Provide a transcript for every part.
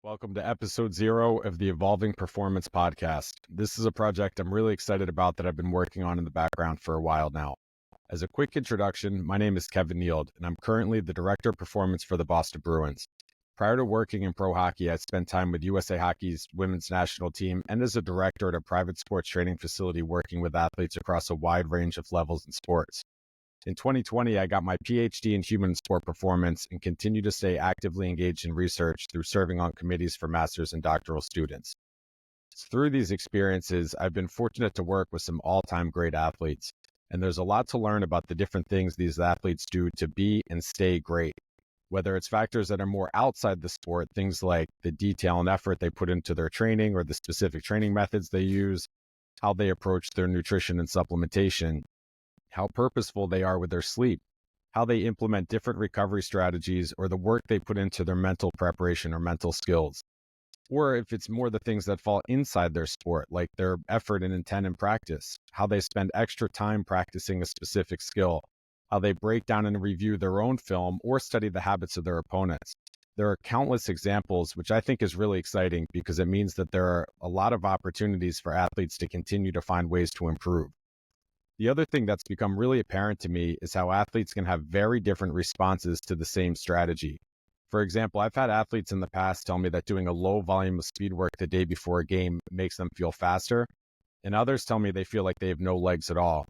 Welcome to episode 0 of the Evolving Performance Podcast. This is a project I'm really excited about that I've been working on in the background for a while now. As a quick introduction, my name is Kevin Neeld, and I'm currently the Director of Performance for the Boston Bruins. Prior to working in pro hockey, I spent time with USA Hockey's women's national team and as a director at a private sports training facility working with athletes across a wide range of levels and sports. In 2020, I got my PhD in human sport performance and continue to stay actively engaged in research through serving on committees for master's and doctoral students. Through these experiences, I've been fortunate to work with some all-time great athletes, and there's a lot to learn about the different things these athletes do to be and stay great. Whether it's factors that are more outside the sport, things like the detail and effort they put into their training or the specific training methods they use, how they approach their nutrition and supplementation, how purposeful they are with their sleep, how they implement different recovery strategies, or the work they put into their mental preparation or mental skills. Or if it's more the things that fall inside their sport, like their effort and intent in practice, how they spend extra time practicing a specific skill, how they break down and review their own film or study the habits of their opponents. There are countless examples, which I think is really exciting because it means that there are a lot of opportunities for athletes to continue to find ways to improve. The other thing that's become really apparent to me is how athletes can have very different responses to the same strategy. For example, I've had athletes in the past tell me that doing a low volume of speed work the day before a game makes them feel faster, and others tell me they feel like they have no legs at all.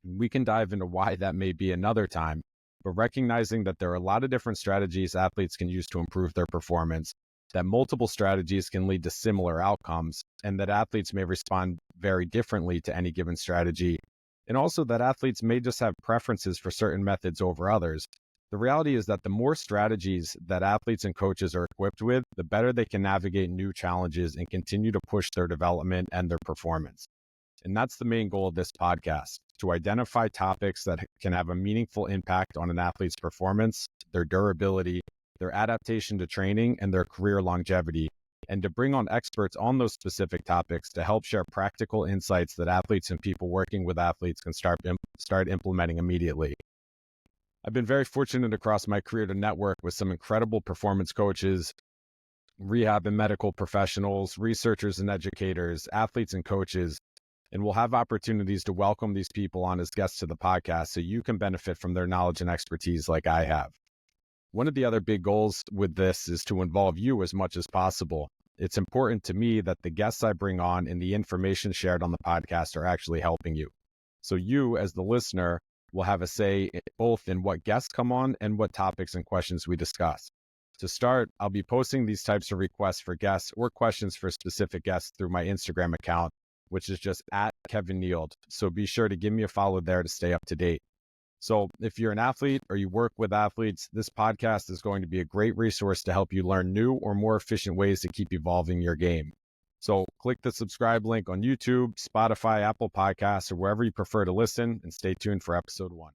We can dive into why that may be another time, but recognizing that there are a lot of different strategies athletes can use to improve their performance, that multiple strategies can lead to similar outcomes, and that athletes may respond very differently to any given strategy, and also that athletes may just have preferences for certain methods over others. The reality is that the more strategies that athletes and coaches are equipped with, the better they can navigate new challenges and continue to push their development and their performance. And that's the main goal of this podcast, to identify topics that can have a meaningful impact on an athlete's performance, their durability, their adaptation to training, and their career longevity, and to bring on experts on those specific topics to help share practical insights that athletes and people working with athletes can start implementing immediately. I've been very fortunate across my career to network with some incredible performance coaches, rehab and medical professionals, researchers and educators, athletes and coaches, and we'll have opportunities to welcome these people on as guests to the podcast so you can benefit from their knowledge and expertise like I have. One of the other big goals with this is to involve you as much as possible. It's important to me that the guests I bring on and the information shared on the podcast are actually helping you. So you, as the listener, will have a say both in what guests come on and what topics and questions we discuss. To start, I'll be posting these types of requests for guests or questions for specific guests through my Instagram account, which is just @Kevin Neeld. So be sure to give me a follow there to stay up to date. So if you're an athlete or you work with athletes, this podcast is going to be a great resource to help you learn new or more efficient ways to keep evolving your game. So click the subscribe link on YouTube, Spotify, Apple Podcasts, or wherever you prefer to listen, and stay tuned for episode 1.